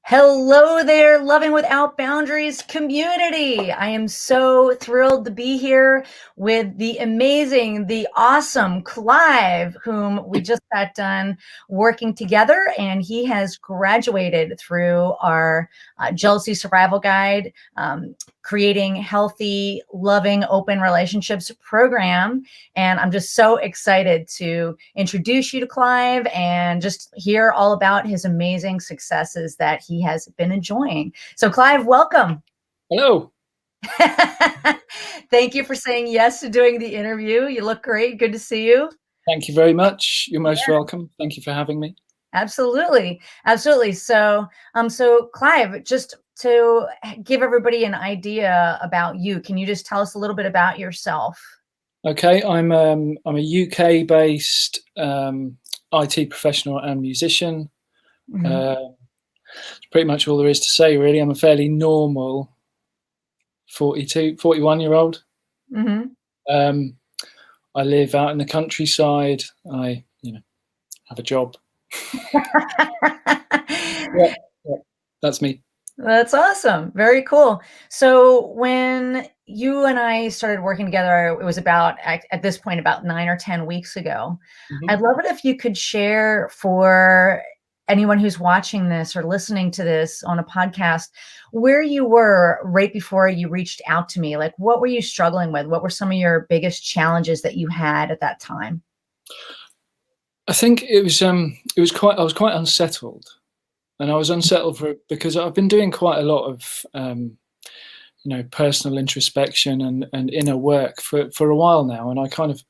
Hello there, Loving Without Boundaries community. I am so thrilled to be here with the amazing, the awesome Clive, whom we just got done working together, and he has graduated through our Jealousy Survival Guide, creating healthy, loving, open relationships program. And I'm just so excited to introduce you to Clive and just hear all about his amazing successes that he has been enjoying. So Clive, welcome. Hello. Thank you for saying yes to doing the interview. You look great. Good to see you. Thank you very much. You're most welcome. Thank you for having me. Absolutely. Absolutely. So Clive, just to give everybody an idea about you, can you just tell us a little bit about yourself? Okay, I'm a UK-based IT professional and musician. Mhm. Pretty much all there is to say, really. I'm a fairly normal 41-year-old. Mhm. I live out in the countryside. I have a job. Yeah, yeah, that's me. That's awesome. Very cool. So when you and I started working together, it was about at this point about 9 or 10 weeks ago. Mhm. I'd love it if you could share for anyone who's watching this or listening to this on a podcast where you were right before you reached out to me. Like, what were you struggling with? What were some of your biggest challenges that you had at that time? I think it was I was quite unsettled, and I was unsettled because I've been doing quite a lot of personal introspection and inner work for a while now, and I kind of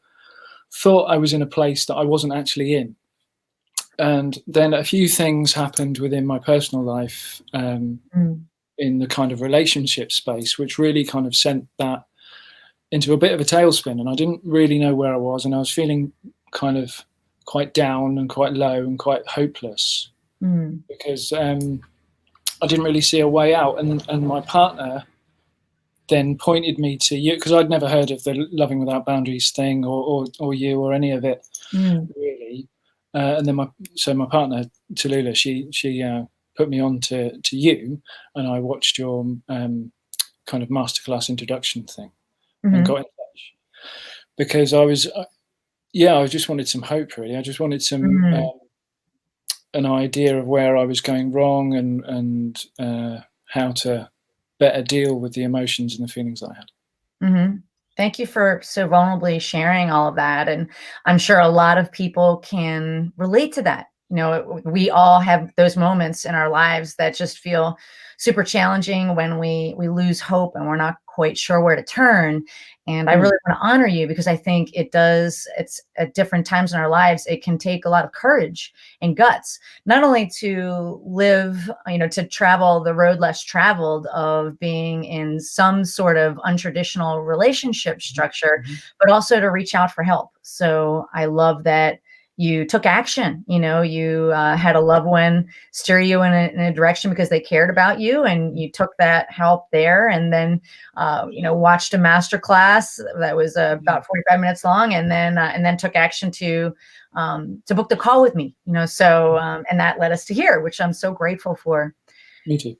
thought I was in a place that I wasn't actually in. And then a few things happened within my personal life, Mm. in the kind of relationship space, which really kind of sent that into a bit of a tailspin, and I didn't really know where I was, and I was feeling kind of quite down and quite low and quite hopeless Mm. because I didn't really see a way out. And my partner then pointed me to you because I'd never heard of the Loving Without Boundaries thing or you or any of it Mm. really. And then my partner Tallulah, she put me on to you, and I watched your kind of masterclass introduction thing and Mhm. got in touch because I just wanted some hope really. I just wanted some Mm. an idea of where I was going wrong and how to better deal with the emotions and the feelings that I had. Mhm. Thank you for so vulnerably sharing all of that, and I'm sure a lot of people can relate to that. We all have those moments in our lives that just feel super challenging when we lose hope and we're not quite sure where to turn. And I Mm. really want to honor you because I think it's at different times in our lives, it can take a lot of courage and guts not only to live, to travel the road less traveled of being in some sort of untraditional relationship structure, Mhm. but also to reach out for help. So I love that you took action. You had a loved one steer you in a direction because they cared about you, and you took that help there, and then watched a master class that was about 45 minutes long, and then took action to book the call with me, and that led us to here, which I'm so grateful for. Me too.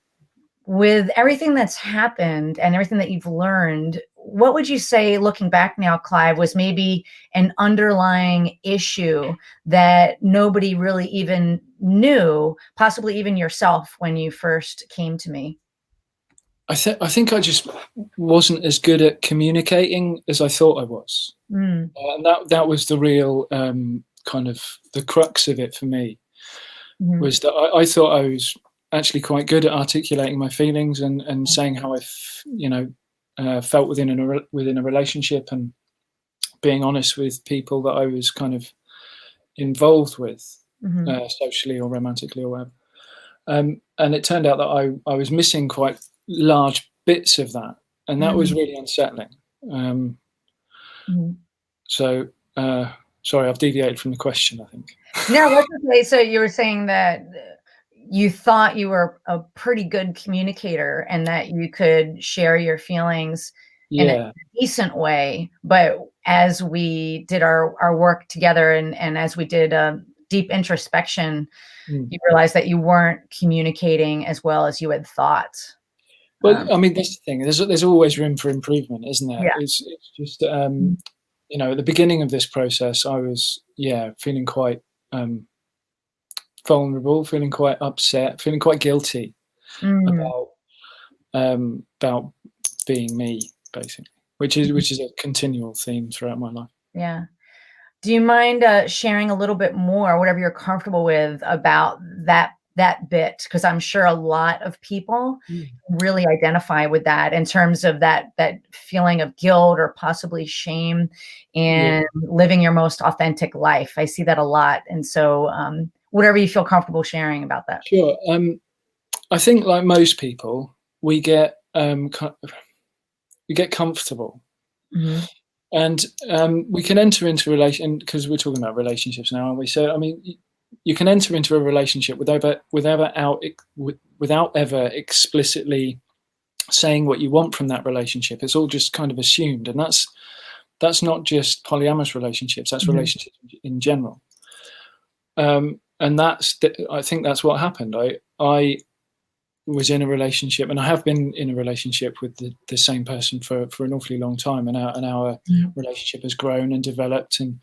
With everything that's happened and everything that you've learned, what would you say, looking back now, Clive, was maybe an underlying issue that nobody really even knew, possibly even yourself, when you first came to me? I think I just wasn't as good at communicating as I thought I was, Mm. and that was the real kind of the crux of it for me. Mhm. Was that I thought I was actually quite good at articulating my feelings and saying how felt within a relationship and being honest with people that I was kind of involved with, Mhm. socially or romantically or whatever. And it turned out that I was missing quite large bits of that, and that was Mhm. really unsettling. Um, Mhm. so, sorry, I've deviated from the question, I think. No, that's okay. So you were saying that you thought you were a pretty good communicator and that you could share your feelings in a Yeah. decent way. But as we did our work together and as we did deep introspection, Mm. you realize that you weren't communicating as well as you had thought. Well, I mean, that's the thing. There's always room for improvement, isn't there? Yeah. It's just you know, at the beginning of this process, I was feeling quite vulnerable, feeling quite upset, feeling quite guilty Mm, about being me, basically, which is a continual theme throughout my life. yeah. Do you mind sharing a little bit more, whatever you're comfortable with, about that bit? Because I'm sure a lot of people Mm. really identify with that in terms of that feeling of guilt or possibly shame Yeah, in living your most authentic life. I see that a lot, and so whatever you feel comfortable sharing about that. sure. I think, like most people, we get comfortable, Hmm. and we can enter into relation because we're talking about relationships now, aren't we? So, I mean, you can enter into a relationship without ever explicitly saying what you want from that relationship. It's all just kind of assumed, and that's not just polyamorous relationships. That's Hmm. relationships in general. And I think that's what happened. I was in a relationship, and I have been in a relationship with the same person for an awfully long time, and our relationship has grown and developed and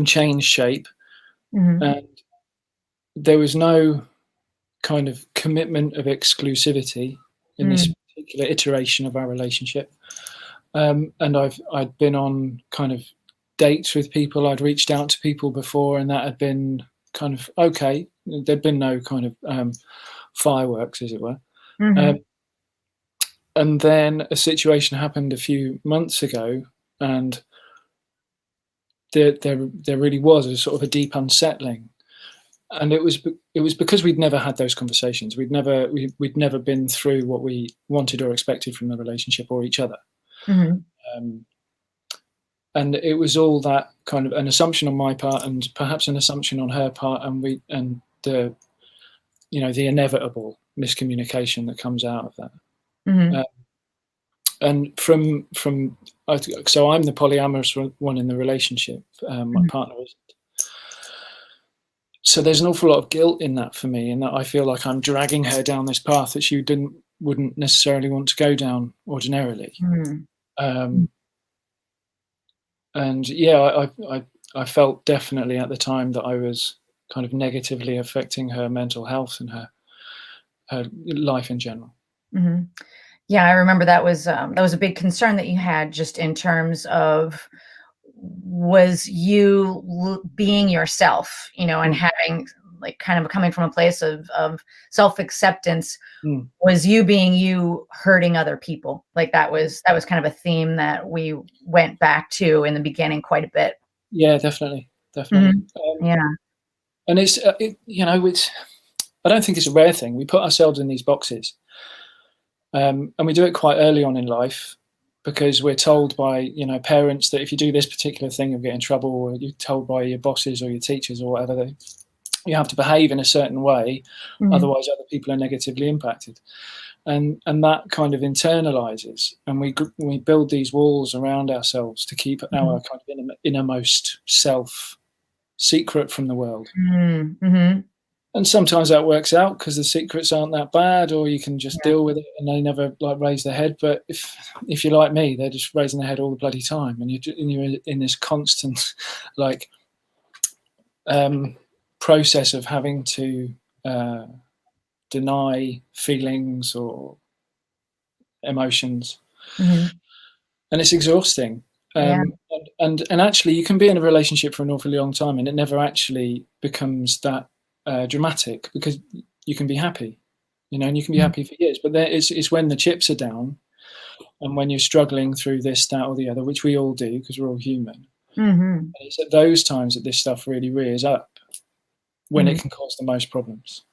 changed shape. Hmm. And there was no kind of commitment of exclusivity in this Hmm. particular iteration of our relationship. And I'd been on kind of dates with people. I'd reached out to people before, and that had been kind of okay. There'd been no kind of fireworks, as it were. Hmm. Um, and then a situation happened a few months ago, and there really was a sort of a deep unsettling. And it was because we'd never had those conversations. We'd never been through what we wanted or expected from the relationship or each other. Hmm. Um, and it was all that kind of an assumption on my part, and perhaps an assumption on her part, and the the inevitable miscommunication that comes out of that. Hmm. And so I'm the polyamorous one in the relationship. My Hmm. partner is. So there's an awful lot of guilt in that for me, in that I feel like I'm dragging her down this path that she wouldn't necessarily want to go down ordinarily. Hmm. Um, and yeah, I felt definitely at the time that I was kind of negatively affecting her mental health and her life in general. Hmm. Yeah, I remember that was a big concern that you had, just in terms of, was you being yourself, and Mm, having, like, kind of coming from a place of self-acceptance. mm. Was you being you hurting other people? Like, that was kind of a theme that we went back to in the beginning quite a bit. Yeah, definitely, definitely. Mhm. Yeah. And it's I don't think it's a rare thing. We put ourselves in these boxes, and we do it quite early on in life because we're told by parents that if you do this particular thing, you'll get in trouble, or you're told by your bosses or your teachers or whatever that you have to behave in a certain way, Mhm. otherwise other people are negatively impacted, and that kind of internalizes, and we build these walls around ourselves to keep Mhm. our kind of innermost self secret from the world. Mm, mhm. And sometimes that works out because the secrets aren't that bad, or you can just Yeah. deal with it and they never like raise their head. But if you're like me, they're just raising their head all the bloody time, and you're in this constant like um, process of having to uh, deny feelings or emotions, Mhm. and it's exhausting. Yeah. And actually, you can be in a relationship for an awfully long time, and it never actually becomes that dramatic because you can be happy, and you can be Mhm. happy for years. But it's when the chips are down, and when you're struggling through this, that, or the other, which we all do because we're all human. And Mhm. it's at those times that this stuff really rears up, when it Mhm. can cause the most problems.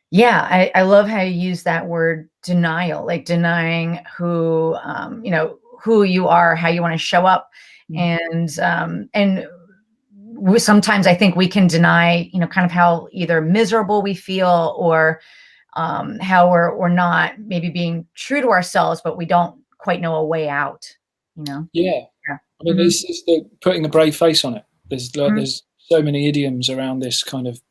Yeah, I love how you use that word denial, like denying who you are, how you want to show up. Mm. And sometimes I think we can deny, kind of how either miserable we feel, or how we're not maybe being true to ourselves, but we don't quite know a way out. Yeah, Yeah. I mean, Hmm. it's the putting a brave face on it. There's Hmm. there's so many idioms around this kind of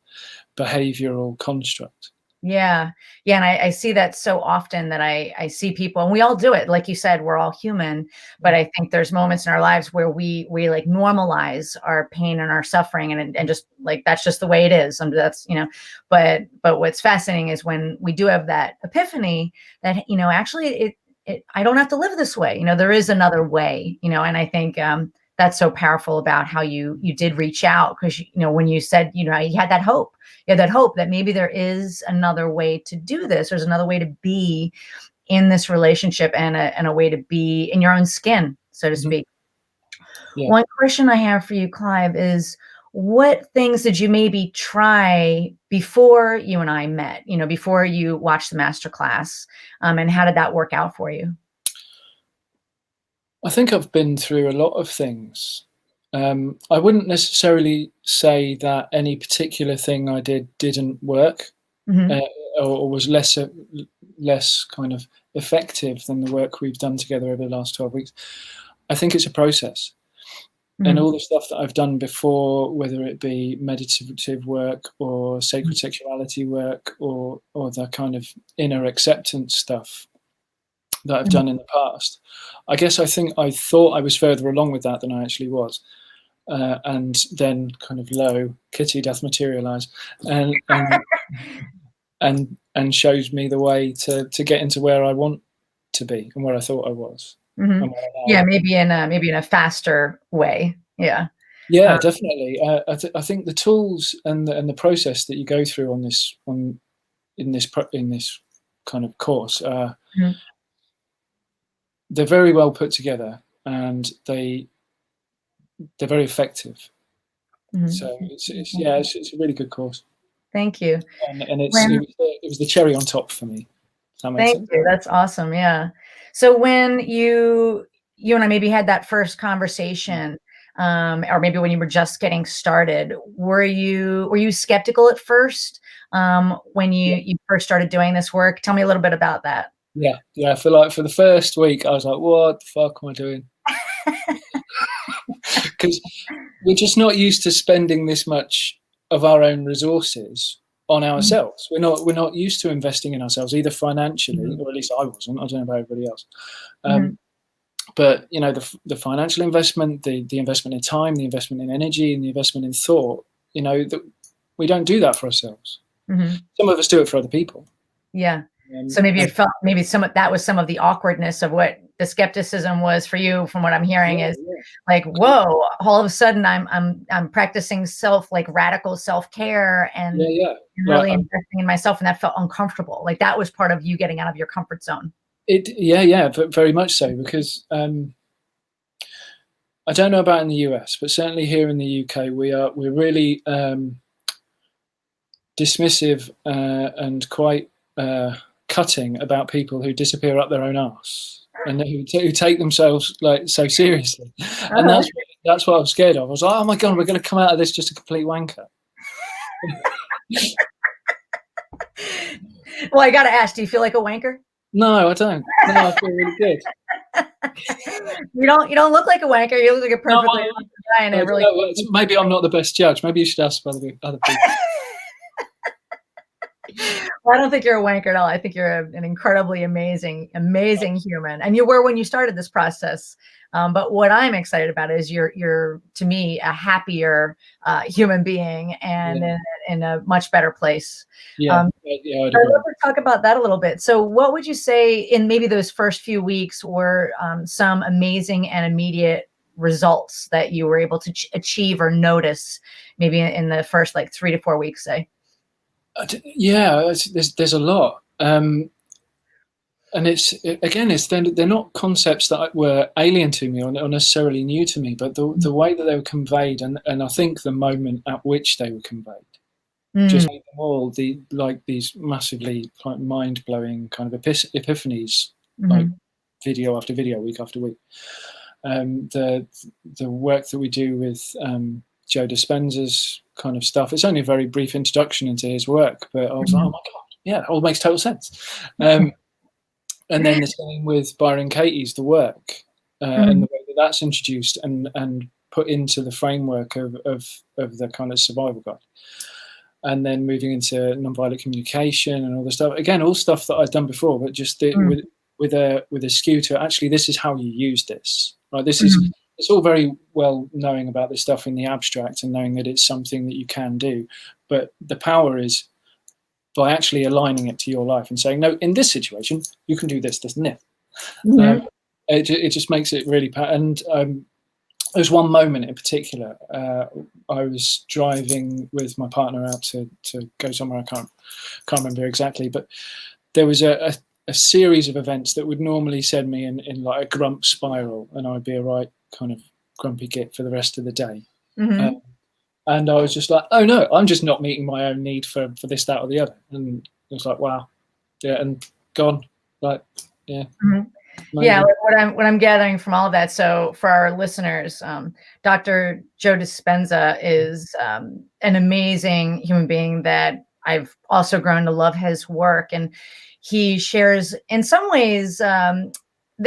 behavioral construct. Yeah. Yeah. And I see that so often that I see people, and we all do it. Like you said, we're all human, but I think there's moments in our lives where we like normalize our pain and our suffering, and just like, that's just the way it is. And that's, but what's fascinating is when we do have that epiphany that, actually I don't have to live this way. There is another way, and I think, that's so powerful about how you did reach out, because, when you said, you had that hope. You had that hope that maybe there is another way to do this. There's another way to be in this relationship, and a way to be in your own skin, so to speak. Yeah. One question I have for you, Clive, is what things did you maybe try before you and I met, before you watched the masterclass, and how did that work out for you? I think I've been through a lot of things. I wouldn't necessarily say that any particular thing I did didn't work, Mm-hmm. or was less kind of effective than the work we've done together over the last 12 weeks. I think it's a process. And Mm-hmm. all the stuff that I've done before, whether it be meditative work or sacred sexuality work, or the kind of inner acceptance stuff that I've done in the past, I guess I thought I was further along with that than I actually was. And then kind of Kitty doth materialize, and shows me the way to get into where I want to be and where I thought I was. Mm-hmm. And where I Yeah, am. maybe in a faster way. Yeah. Yeah, definitely. I think the tools and the process that you go through in this kind of course, Mm-hmm. they're very well put together, and they're very effective. Mm-hmm. So it's a really good course, Thank you. and When it was the cherry on top for me. Does that make Thank sense? you. That's awesome. Yeah. So when you and I maybe had that first conversation, or maybe when you were just getting started, were you skeptical at first, when Yeah, you first started doing this work? Tell me a little bit about that. yeah, yeah. For the first week, I was like, "What the fuck am I doing?" Because we're just not used to spending this much of our own resources on Mhm. ourselves. We're not used to investing in ourselves, either financially, Mhm. or at least I wasn't. I don't know about everybody else. Mhm. But the financial investment, the investment in time, the investment in energy, and the investment in thought. That we don't do that for ourselves. Mhm. Some of us do it for other people. Yeah. Um, So maybe and it felt, maybe that was some of the awkwardness of what the skepticism was for you, from what I'm hearing, yeah, is yeah, like, whoa, all of a sudden I'm practicing like radical self-care, yeah, yeah. and Like really investing in myself. And that felt uncomfortable. Like that was part of you getting out of your comfort zone. yeah, very much so, because I don't know about in the US, but certainly here in the UK, we're really dismissive, and quite cutting about people who disappear up their own arse, and who take themselves like so seriously. And Uh-huh. that's what I was scared of. I was like, oh my god, we're going to come out of this just a complete wanker. Well, I got to ask, do you feel like a wanker? No, I don't. No, I feel really good. You don't look like a wanker. You look like a No, perfectly awesome guy, and I it don't really. know. Maybe I'm not the best judge. Maybe you should ask other people. Well, I don't think you're a wanker at all. I think you're an incredibly amazing human, and you were when you started this process. But what I'm excited about is you're to me a happier human being, and Yeah, in a much better place. yeah, Um, yeah. I'd I'd agree. love to talk about that a little bit. So, what would you say in maybe those first few weeks were some amazing and immediate results that you were able to achieve or notice, maybe in the first like 3 to 4 weeks, say? Yeah, there's a lot. And they're not concepts that were alien to me, or necessarily new to me, but the way that they were conveyed, and I think the moment at which they were conveyed, Mm, just made them all these massively like mind blowing kind of epiphanies, like mhm, video after video, week after week. The work that we do with Joe Dispenza's kind of stuff. It's only a very brief introduction into his work, but I was like, oh mhm, my god, yeah, it all makes total sense. And then the same with Byron Katie's the work, and mhm, the way that that's introduced, and put into the framework of the kind of survival guide. And then moving into nonviolent communication and all this stuff. Again, all stuff that I'd done before, but just with a skew to actually, this is how you use this. Right? This is, it's all very well knowing about this stuff in the abstract and knowing that it's something that you can do, but the power is by actually aligning it to your life and saying, no, in this situation, you can do this, this, and this. It just makes it really and there's one moment in particular. I was driving with my partner out to go somewhere. I can't remember exactly, but there was a series of events that would normally send me in like a grump spiral, and I'd be a right kind of grumpy git for the rest of the day. And I was just like, oh no, I'm just not meeting my own need for this, that, or the other. And it was like, wow, yeah, and gone. Like, yeah. Yeah, like what I'm gathering from all of that. So for our listeners, Dr. Joe Dispenza is an amazing human being that I've also grown to love his work, and he shares in some ways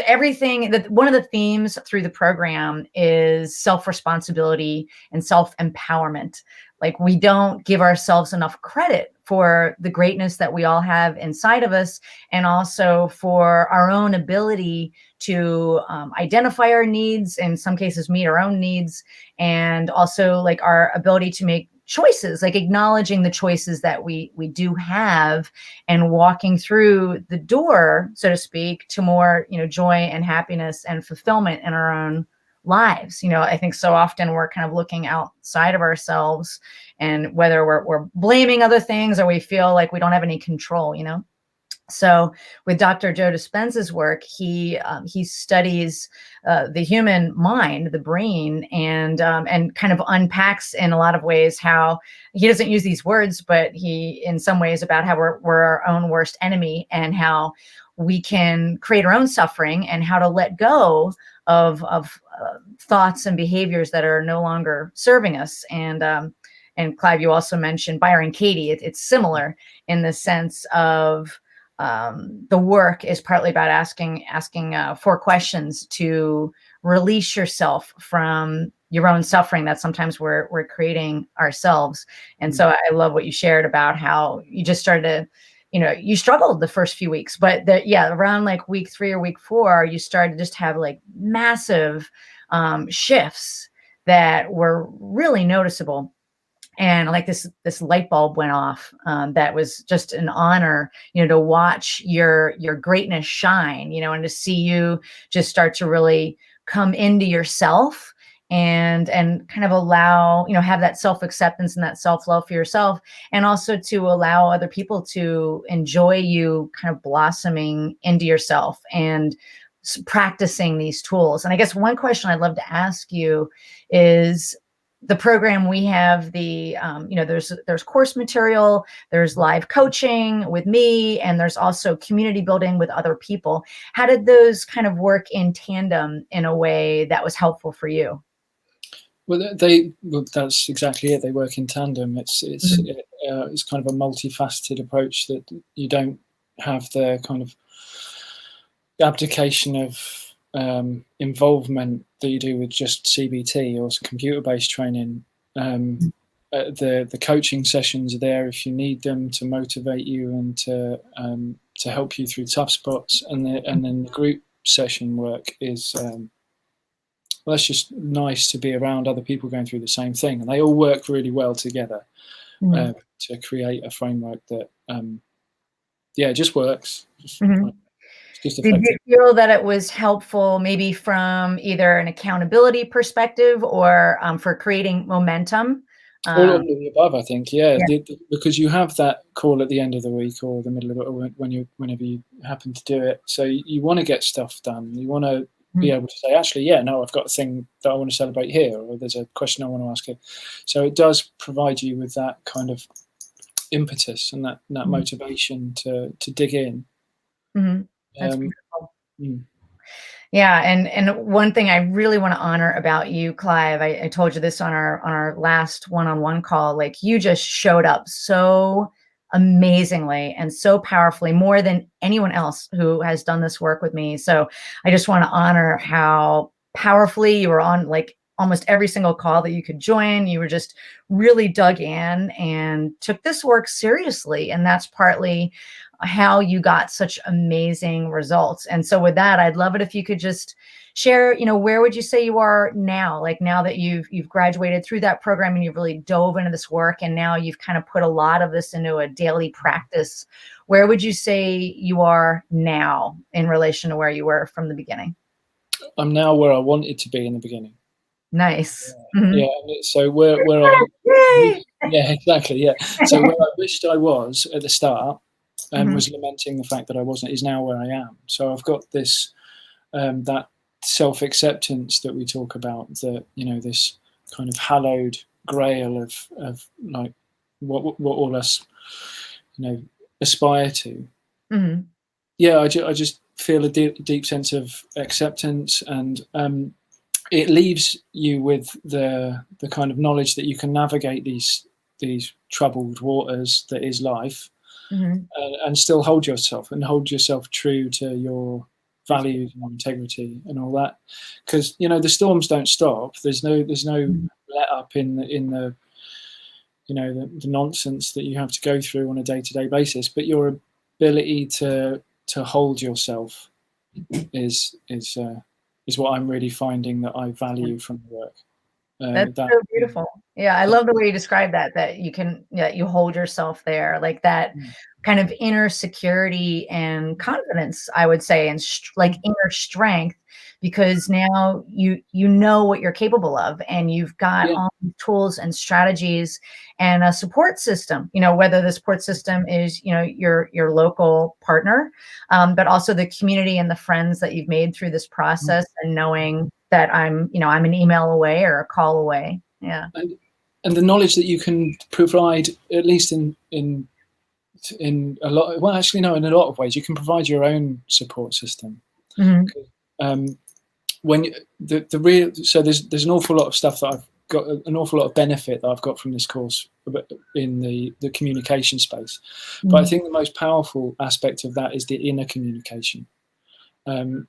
everything that one of the themes through the program is self-responsibility and self-empowerment. Like, we don't give ourselves enough credit for the greatness that we all have inside of us, and also for our own ability to identify our needs, in some cases meet our own needs, and also like our ability to make choices, like acknowledging the choices that we do have, and walking through the door, so to speak, to more, joy and happiness and fulfillment in our own lives. I think so often we're kind of looking outside of ourselves, and whether we're blaming other things or we feel like we don't have any control, So with Dr. Joe Dispenza's work, he studies the human mind, the brain, and kind of unpacks in a lot of ways how he doesn't use these words, but he, in some ways, about how we're our own worst enemy, and how we can create our own suffering, and how to let go of thoughts and behaviors that are no longer serving us. And Clive, you also mentioned Byron Katie. It's similar in the sense of the work is partly about asking 4 questions to release yourself from your own suffering that sometimes we're creating ourselves. And so I love what you shared about how you just started to, you struggled the first few weeks, but around like week 3 or week 4, you started to just have like massive shifts that were really noticeable. And like this light bulb went off. That was just an honor, to watch your greatness shine, and to see you just start to really come into yourself, and kind of allow, have that self-acceptance and that self-love for yourself, and also to allow other people to enjoy you kind of blossoming into yourself and practicing these tools. And I guess one question I'd love to ask you is, the program we have, there's course material, there's live coaching with me, and there's also community building with other people. How did those kind of work in tandem in a way that was helpful for you? Well, that's exactly it. They work in tandem. It's kind of a multifaceted approach, that you don't have the kind of abdication of involvement that you do with just CBT or computer-based training. The coaching sessions are there if you need them, to motivate you and to help you through tough spots, and then the group session work is well, it's just nice to be around other people going through the same thing, and they all work really well together to create a framework that it just works. Did you feel that it was helpful, maybe from either an accountability perspective or for creating momentum? All of the above, I think. Yeah. Because you have that call at the end of the week or the middle of it, whenever you happen to do it. So you want to get stuff done. You want to be able to say, actually, I've got a thing that I want to celebrate here, or there's a question I want to ask here. So it does provide you with that kind of impetus and that motivation to dig in. That's beautiful. Yeah, and one thing I really want to honor about you, Clive, I told you this on our last one-on-one call, like, you just showed up so amazingly and so powerfully, more than anyone else who has done this work with me. So I just want to honor how powerfully you were on, like, almost every single call that you could join. You were just really dug in and took this work seriously. And that's partly how you got such amazing results. And so with that, I'd love it if you could just share, where would you say you are now? Like now that you've graduated through that program and you've really dove into this work, and now you've kind of put a lot of this into a daily practice, where would you say you are now in relation to where you were from the beginning? I'm now where I wanted to be in the beginning. Nice. Yeah. So where I Yay! yeah, exactly, yeah. So where I wished I was at the start and Mhm. was lamenting the fact that I wasn't is now where I am. So I've got this that self-acceptance that we talk about, that this kind of hallowed grail of like what all us aspire to. Mhm. Yeah, I just feel a deep sense of acceptance, and it leaves you with the kind of knowledge that you can navigate these troubled waters that is life, Mhm. and still hold yourself true to your values and integrity and all that, because the storms don't stop. There's no Mhm. let up in the the nonsense that you have to go through on a day-to-day basis, but your ability to hold yourself is what I'm really finding that I value from the work. That's That so beautiful. Yeah, I love the way you describe that you hold yourself there, like that kind of inner security and confidence, I would say, and like inner strength, because now you know what you're capable of, and you've got yeah, all these tools and strategies and a support system, whether the support system is, your local partner, but also the community and the friends that you've made through this process, and knowing that I'm an email away or a call away. Yeah. and the knowledge that you can provide, at least in a lot. Well, actually, no, in a lot of ways, you can provide your own support system. Mhm. Um, when the real so there's an awful lot of stuff that I've got, an awful lot of benefit that I've got from this course in the communication space, but I Mhm. think the most powerful aspect of that is the inner communication. Um,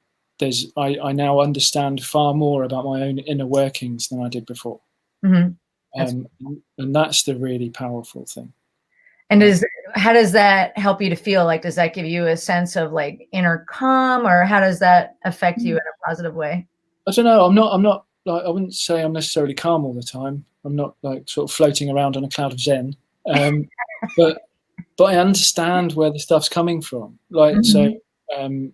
I now understand far more about my own inner workings than I did before, Mhm. That's and that's the really powerful thing. and Uh, how does that help you to feel? Like, does that give you a sense of like inner calm, or how does that affect you in a positive way? I don't know. I'm not like, I wouldn't say I'm necessarily calm all the time. I'm not like sort of floating around on a cloud of zen. Um, but I understand where the stuff's coming from. Like, so, Mhm. um,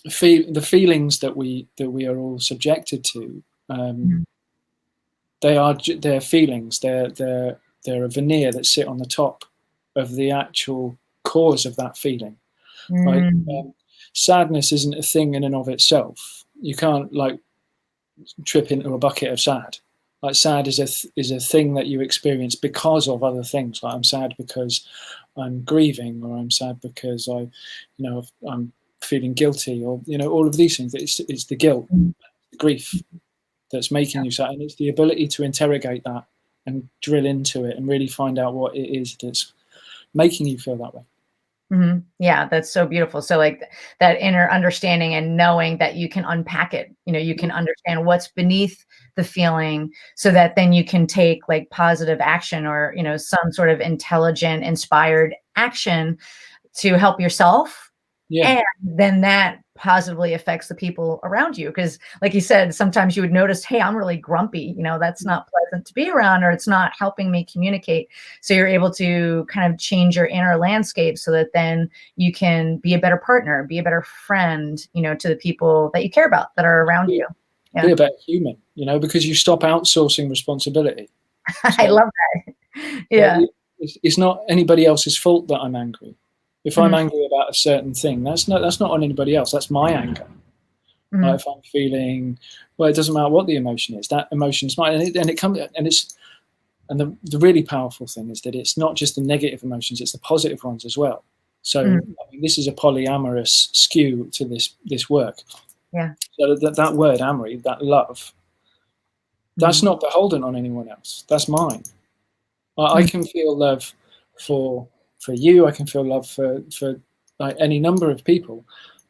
the feelings that we are all subjected to, Mhm. they're feelings. They're a veneer that sit on the top of the actual cause of that feeling. Like, Mhm. sadness isn't a thing in and of itself. You can't like trip into a bucket of sad. Like, sad is a thing that you experience because of other things. Like, I'm sad because I'm grieving, or I'm sad because I'm feeling guilty, or all of these things. It's the guilt, Mhm. the grief that's making you sad, and it's the ability to interrogate that and drill into it and really find out what it is that's making you feel that way. Mhm. Yeah, that's so beautiful. So like that inner understanding and knowing that you can unpack it, you can understand what's beneath the feeling, so that then you can take like positive action, or, some sort of intelligent, inspired action to help yourself. Yeah, And then that positively affects the people around you. Because, like you said, sometimes you would notice, hey, I'm really grumpy. That's not pleasant to be around, or it's not helping me communicate. So you're able to kind of change your inner landscape, so that then you can be a better partner, be a better friend, to the people that you care about that are around be, you. be Yeah. a better human, because you stop outsourcing responsibility. I So, love that. like, Yeah. it's not anybody else's fault that I'm angry. If I'm Mhm. angry about a certain thing, that's not on anybody else. That's my anger. Mhm. If I'm feeling, well, it doesn't matter what the emotion is. That emotion is mine, and it comes, and the really powerful thing is that it's not just the negative emotions; it's the positive ones as well. So, Mhm. this is a polyamorous skew to this work. Yeah. So that word amory, that love, that's Mhm. not beholden on anyone else. That's mine. I Mhm. can feel love for you. I can feel love for like any number of people.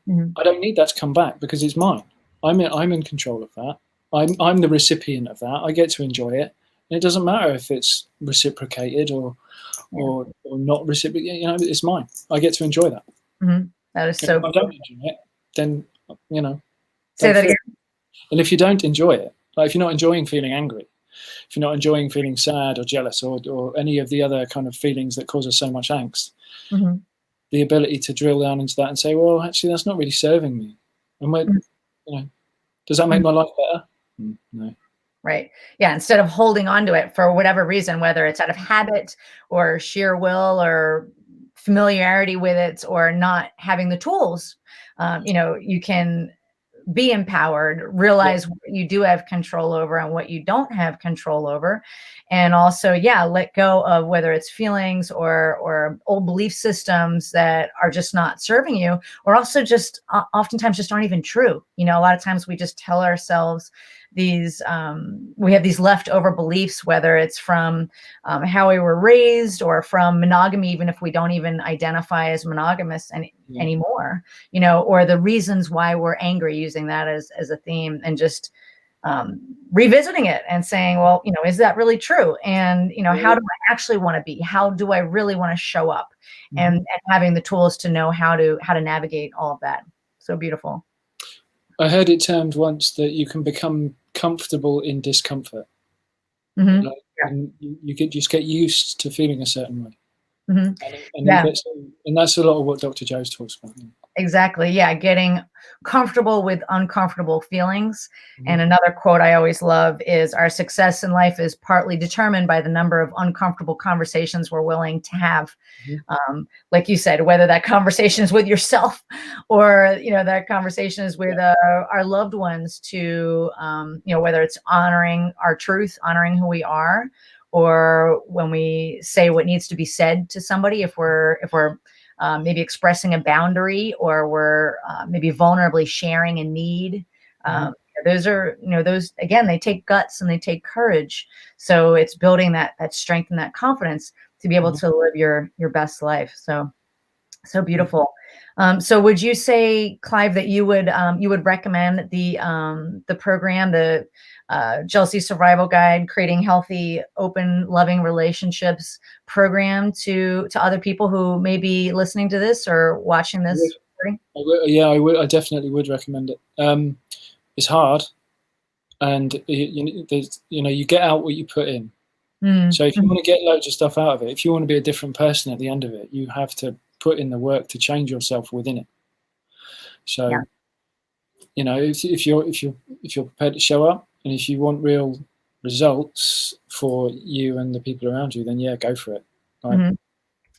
Mhm. I don't need that to come back because it's mine. I'm in control of that. I'm the recipient of that. I get to enjoy it, and it doesn't matter if it's reciprocated Yeah. or not reciprocated. You know, it's mine. I get to enjoy that. That is And if so I cool. don't enjoy it, then Say go that for again. it. And if you don't enjoy it, like if you're not enjoying feeling angry, if you're not enjoying feeling sad or jealous or any of the other kind of feelings that cause us so much angst, Mm-hmm. the ability to drill down into that and say, well, actually, that's not really serving me. And does that make my life better? No. Right. Yeah. Instead of holding on to it for whatever reason, whether it's out of habit or sheer will or familiarity with it or not having the tools, you can be empowered, Yeah. realize what you do have control over and what you don't have control over. And also, yeah, let go of whether it's feelings or old belief systems that are just not serving you, or also just oftentimes just aren't even true. A lot of times we just tell ourselves these we have these leftover beliefs, whether it's from how we were raised or from monogamy, even if we don't even identify as monogamous anymore, or the reasons why we're angry, using that as a theme, and just revisiting it and saying, well, is that really true? And, how do I actually want to be? How do I really want to show up? And having the tools to know how to navigate all of that. So beautiful. I heard it termed once that you can become comfortable in discomfort. Mm-hmm. Like, and you just get used to feeling a certain way. Mm-hmm. And Yeah. and that's a lot of what Dr. Joe's talks about. Exactly. Yeah. Getting comfortable with uncomfortable feelings. Mm-hmm. And another quote I always love is, our success in life is partly determined by the number of uncomfortable conversations we're willing to have. Mm-hmm. Like you said, whether that conversation is with yourself or, that conversation is with our loved ones, to, whether it's honoring our truth, honoring who we are, or when we say what needs to be said to somebody, if we're maybe expressing a boundary, or we're maybe vulnerably sharing a need. Those are, those, again, they take guts and they take courage. So it's building that strength and that confidence to be able to live your best life. So beautiful. So would you say, Clive, that you would recommend the program, the Jealousy Survival Guide, Creating Healthy, Open, Loving Relationships program to other people who may be listening to this or watching this recording? I would. I definitely would recommend it. It's hard, and you get out what you put in. So if you want to get loads of stuff out of it, if you want to be a different person at the end of it, you have to put in the work to change yourself within it. So, if you're prepared to show up, and if you want real results for you and the people around you, then go for it. Right?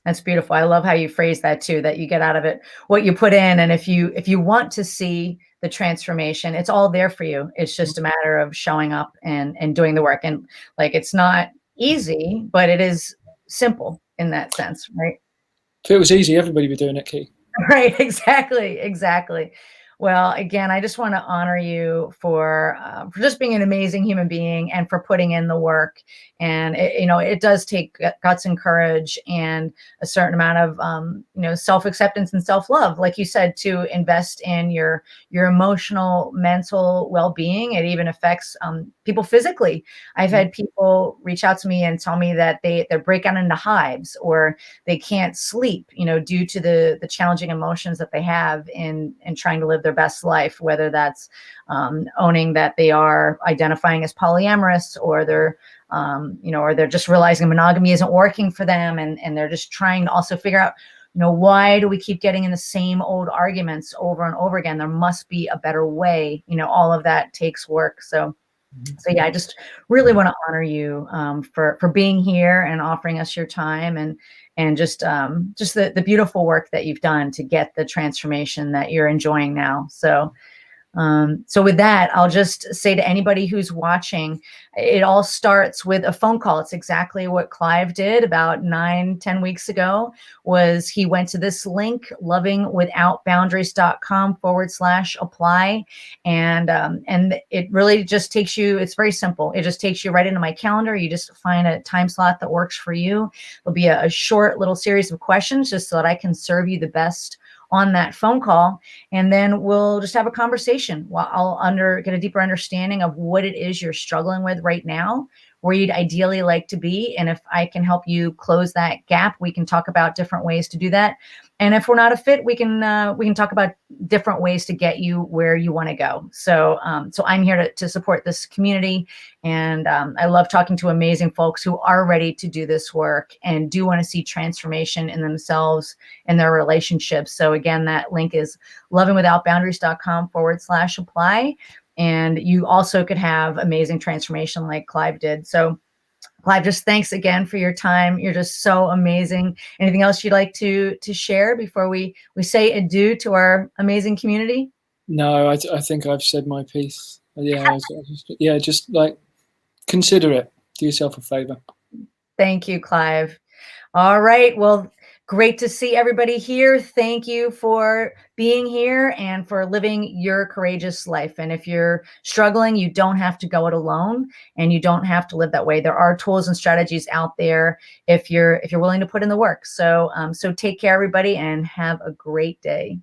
That's beautiful. I love how you phrase that too, that you get out of it what you put in. And if you want to see the transformation, it's all there for you. It's just a matter of showing up and doing the work. And like, it's not easy, but it is simple in that sense, right? If it was easy, everybody would be doing it, Key. Right. Exactly. Well, again, I just want to honor you for just being an amazing human being and for putting in the work. And it does take guts and courage and a certain amount of self-acceptance and self-love, like you said, to invest in your emotional, mental well-being. It even affects people physically. I've had people reach out to me and tell me that they break out into hives, or they can't sleep, due to the challenging emotions that they have in trying to live their best life, whether that's owning that they are identifying as polyamorous, or they're or they're just realizing monogamy isn't working for them, and they're just trying to also figure out, why do we keep getting in the same old arguments over and over again? There must be a better way. All of that takes work. So yeah, I just really want to honor you for being here and offering us your time, and just the beautiful work that you've done to get the transformation that you're enjoying now. So with that, I'll just say to anybody who's watching, it all starts with a phone call. It's exactly what Clive did about 9-10 weeks ago. Was he went to this link, lovingwithoutboundaries.com/apply. And it really just takes you, it's very simple. It just takes you right into my calendar. You just find a time slot that works for you. There'll be a short little series of questions just so that I can serve you the best on that phone call, and then we'll just have a conversation. I'll get a deeper understanding of what it is you're struggling with right now, where you'd ideally like to be. And if I can help you close that gap, we can talk about different ways to do that. And if we're not a fit, we can talk about different ways to get you where you want to go. So I'm here to support this community. And I love talking to amazing folks who are ready to do this work and do want to see transformation in themselves and their relationships. So again, that link is lovingwithoutboundaries.com/apply. And you also could have amazing transformation like Clive did. So Clive, just thanks again for your time. You're just so amazing. Anything else you'd like to share before we say adieu to our amazing community? No, I think I've said my piece. Yeah, just like consider it. Do yourself a favor. Thank you, Clive. All right. Well, great to see everybody here. Thank you for being here and for living your courageous life. And if you're struggling, you don't have to go it alone, and you don't have to live that way. There are tools and strategies out there if you're willing to put in the work. So take care, everybody, and have a great day.